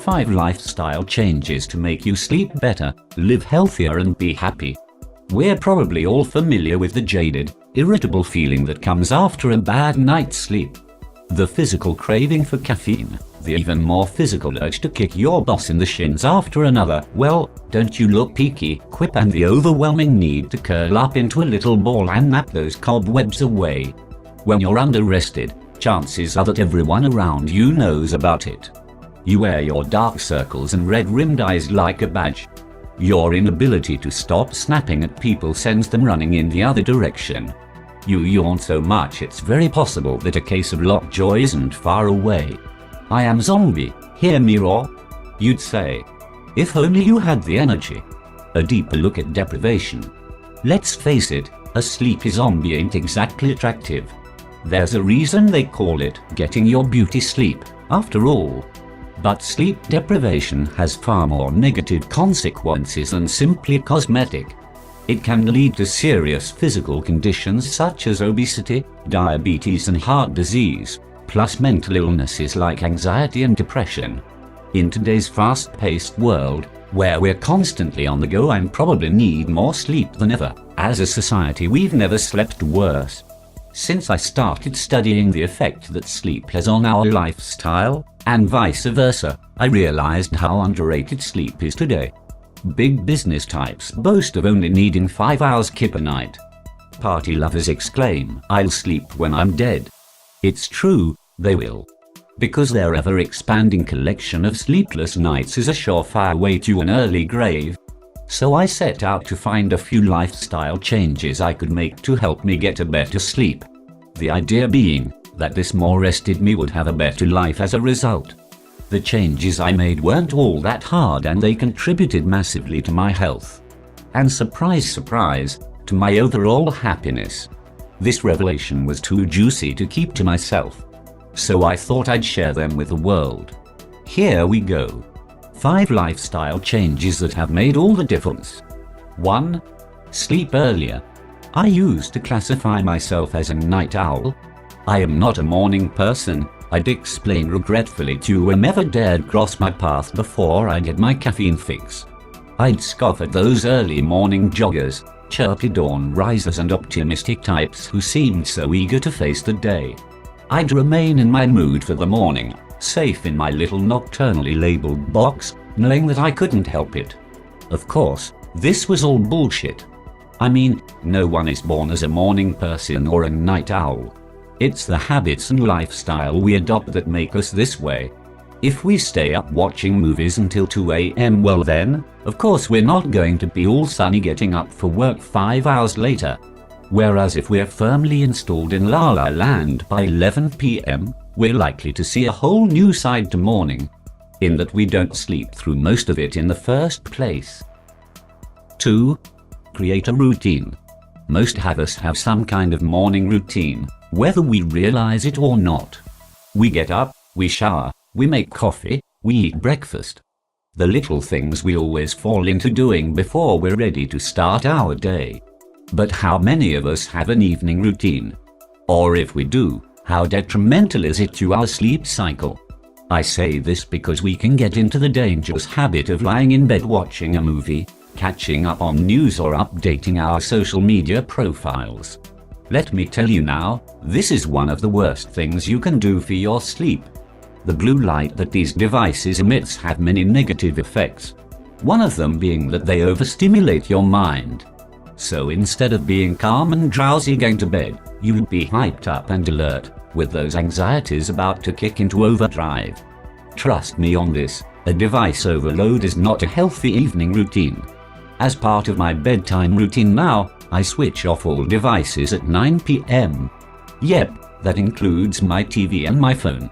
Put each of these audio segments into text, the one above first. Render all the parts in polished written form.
5 lifestyle changes to make you sleep better, live healthier and be happy. We're probably all familiar with the jaded, irritable feeling that comes after a bad night's sleep. The physical craving for caffeine, the even more physical urge to kick your boss in the shins after another, well, don't you look peaky, quip, and the overwhelming need to curl up into a little ball and nap those cobwebs away. When you're under-rested, chances are that everyone around you knows about it. You wear your dark circles and red-rimmed eyes like a badge. Your inability to stop snapping at people sends them running in the other direction. You yawn so much it's very possible that a case of lockjaw isn't far away. I am zombie, hear me roar? You'd say. If only you had the energy. A deeper look at deprivation. Let's face it, a sleepy zombie ain't exactly attractive. There's a reason they call it getting your beauty sleep, after all. But sleep deprivation has far more negative consequences than simply cosmetic. It can lead to serious physical conditions such as obesity, diabetes and heart disease, plus mental illnesses like anxiety and depression. In today's fast-paced world, where we're constantly on the go and probably need more sleep than ever, as a society we've never slept worse. Since I started studying the effect that sleep has on our lifestyle, and vice versa, I realized how underrated sleep is today. Big business types boast of only needing 5 hours kip a night. Party lovers exclaim, "I'll sleep when I'm dead." It's true, they will. Because their ever-expanding collection of sleepless nights is a surefire way to an early grave. So I set out to find a few lifestyle changes I could make to help me get a better sleep. The idea being that this more rested me would have a better life as a result. The changes I made weren't all that hard and they contributed massively to my health. And surprise, surprise, to my overall happiness. This revelation was too juicy to keep to myself. So I thought I'd share them with the world. Here we go. 5 lifestyle changes that have made all the difference. 1. Sleep earlier. I used to classify myself as a night owl. I am not a morning person, I'd explain regretfully to whomever dared cross my path before I get my caffeine fix. I'd scoff at those early morning joggers, chirpy dawn risers and optimistic types who seemed so eager to face the day. I'd remain in my mood for the morning, safe in my little nocturnally labeled box, knowing that I couldn't help it. Of course, this was all bullshit. I mean, no one is born as a morning person or a night owl. It's the habits and lifestyle we adopt that make us this way. If we stay up watching movies until 2 a.m., well then, of course we're not going to be all sunny getting up for work 5 hours later. Whereas if we're firmly installed in La La Land by 11 p.m., we're likely to see a whole new side to morning, in that we don't sleep through most of it in the first place. 2. Create a routine. Most of us have some kind of morning routine, whether we realize it or not. We get up, we shower, we make coffee, we eat breakfast. The little things we always fall into doing before we're ready to start our day. But how many of us have an evening routine? Or if we do, how detrimental is it to our sleep cycle? I say this because we can get into the dangerous habit of lying in bed watching a movie, catching up on news or updating our social media profiles. Let me tell you now, this is one of the worst things you can do for your sleep. The blue light that these devices emits have many negative effects. One of them being that they overstimulate your mind. So instead of being calm and drowsy going to bed, you'll be hyped up and alert, with those anxieties about to kick into overdrive. Trust me on this, a device overload is not a healthy evening routine. As part of my bedtime routine now, I switch off all devices at 9 p.m. Yep, that includes my TV and my phone.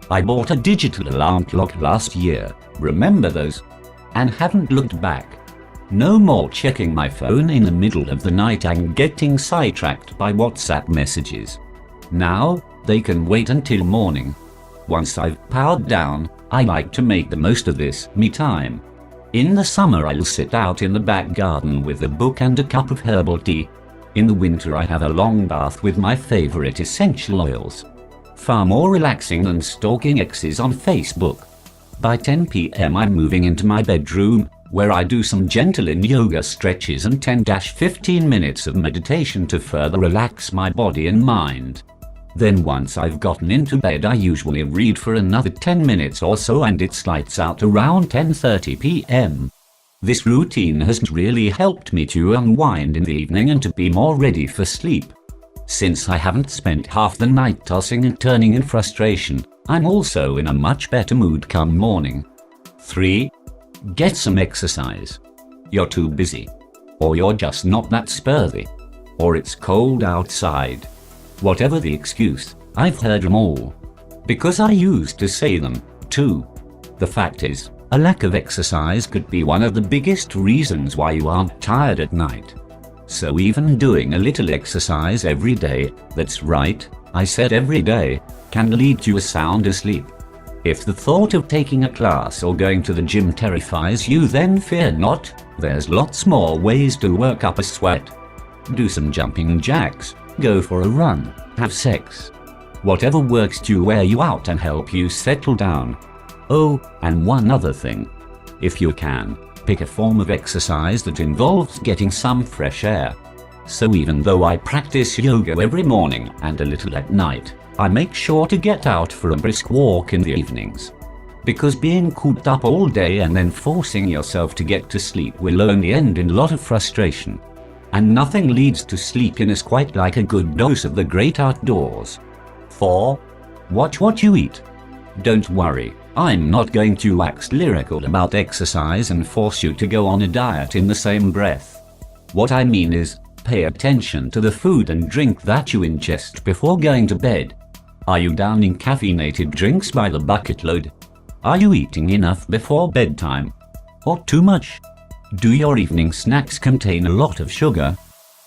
I bought a digital alarm clock last year, remember those? And haven't looked back. No more checking my phone in the middle of the night and getting sidetracked by WhatsApp messages. Now, they can wait until morning. Once I've powered down, I like to make the most of this me time. In the summer I'll sit out in the back garden with a book and a cup of herbal tea. In the winter I have a long bath with my favorite essential oils. Far more relaxing than stalking exes on Facebook. By 10 p.m. I'm moving into my bedroom, where I do some gentle yoga stretches and 10-15 minutes of meditation to further relax my body and mind. Then once I've gotten into bed, I usually read for another 10 minutes or so, and it's lights out around 10:30 p.m. This routine has really helped me to unwind in the evening and to be more ready for sleep. Since I haven't spent half the night tossing and turning in frustration, I'm also in a much better mood come morning. 3. Get some exercise. You're too busy. Or you're just not that spurty. Or it's cold outside. Whatever the excuse, I've heard them all. Because I used to say them, too. The fact is, a lack of exercise could be one of the biggest reasons why you aren't tired at night. So even doing a little exercise every day, that's right, I said every day, can lead to a sounder sleep. If the thought of taking a class or going to the gym terrifies you, then fear not, there's lots more ways to work up a sweat. Do some jumping jacks, go for a run, have sex. Whatever works to wear you out and help you settle down. Oh, and one other thing. If you can, pick a form of exercise that involves getting some fresh air. So even though I practice yoga every morning and a little at night, I make sure to get out for a brisk walk in the evenings. Because being cooped up all day and then forcing yourself to get to sleep will only end in a lot of frustration. And nothing leads to sleepiness quite like a good dose of the great outdoors. 4. Watch what you eat. Don't worry, I'm not going to wax lyrical about exercise and force you to go on a diet in the same breath. What I mean is, pay attention to the food and drink that you ingest before going to bed. Are you downing caffeinated drinks by the bucket load? Are you eating enough before bedtime? Or too much? Do your evening snacks contain a lot of sugar?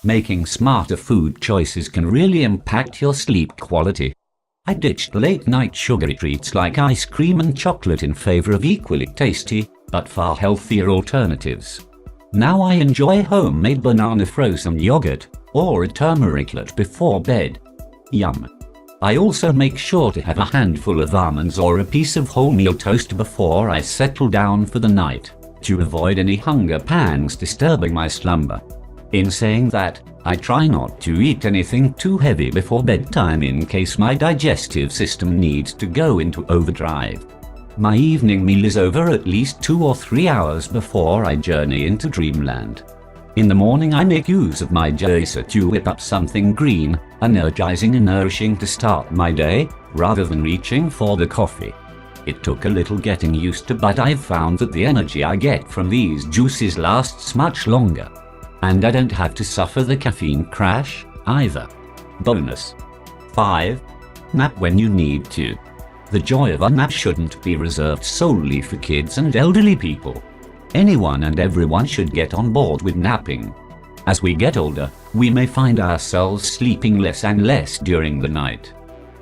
Making smarter food choices can really impact your sleep quality. I ditched late-night sugary treats like ice cream and chocolate in favor of equally tasty, but far healthier alternatives. Now I enjoy homemade banana frozen yogurt, or a turmericlet before bed. Yum. I also make sure to have a handful of almonds or a piece of wholemeal toast before I settle down for the night, to avoid any hunger pangs disturbing my slumber. In saying that, I try not to eat anything too heavy before bedtime in case my digestive system needs to go into overdrive. My evening meal is over at least 2 or 3 hours before I journey into dreamland. In the morning I make use of my juicer to whip up something green, energizing and nourishing to start my day, rather than reaching for the coffee. It took a little getting used to, but I've found that the energy I get from these juices lasts much longer. And I don't have to suffer the caffeine crash, either. Bonus. 5. Nap when you need to. The joy of a nap shouldn't be reserved solely for kids and elderly people. Anyone and everyone should get on board with napping. As we get older, we may find ourselves sleeping less and less during the night.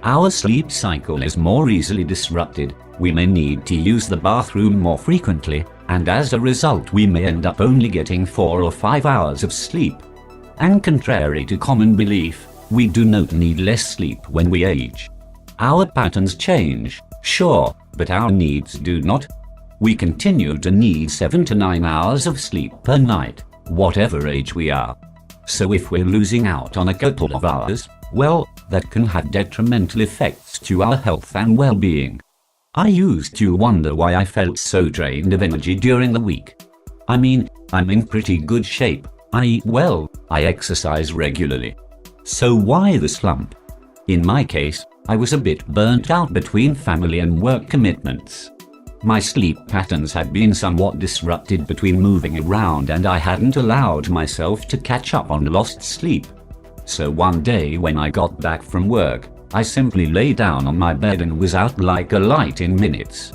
Our sleep cycle is more easily disrupted, we may need to use the bathroom more frequently, and as a result we may end up only getting 4 or 5 hours of sleep. And contrary to common belief, we do not need less sleep when we age. Our patterns change, sure, but our needs do not. We continue to need 7 to 9 hours of sleep per night, whatever age we are. So if we're losing out on a couple of hours, well, that can have detrimental effects to our health and well-being. I used to wonder why I felt so drained of energy during the week. I mean, I'm in pretty good shape, I eat well, I exercise regularly. So why the slump? In my case, I was a bit burnt out between family and work commitments. My sleep patterns had been somewhat disrupted between moving around, and I hadn't allowed myself to catch up on lost sleep. So one day when I got back from work, I simply lay down on my bed and was out like a light in minutes.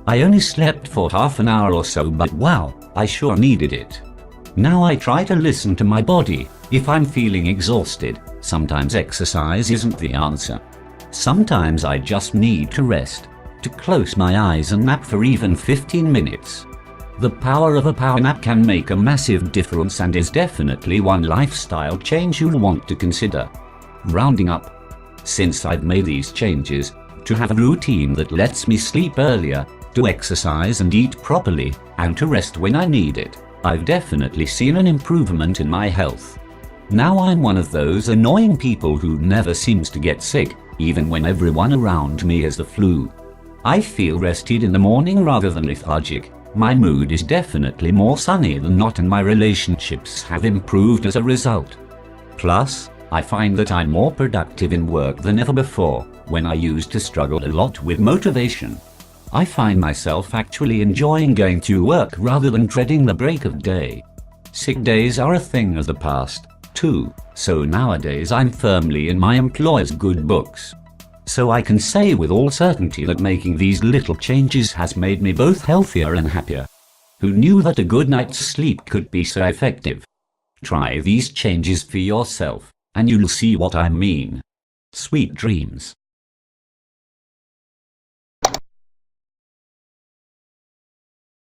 I only slept for half an hour or so, but wow, I sure needed it. Now I try to listen to my body. If I'm feeling exhausted, sometimes exercise isn't the answer. Sometimes I just need to rest, to close my eyes and nap for even 15 minutes. The power of a power nap can make a massive difference and is definitely one lifestyle change you'll want to consider. Rounding up. Since I've made these changes, to have a routine that lets me sleep earlier, to exercise and eat properly, and to rest when I need it, I've definitely seen an improvement in my health. Now I'm one of those annoying people who never seems to get sick, even when everyone around me has the flu. I feel rested in the morning rather than lethargic. My mood is definitely more sunny than not, and my relationships have improved as a result. Plus, I find that I'm more productive in work than ever before, when I used to struggle a lot with motivation. I find myself actually enjoying going to work rather than dreading the break of day. Sick days are a thing of the past, too, so nowadays I'm firmly in my employer's good books. So I can say with all certainty that making these little changes has made me both healthier and happier. Who knew that a good night's sleep could be so effective? Try these changes for yourself, and you'll see what I mean. Sweet dreams.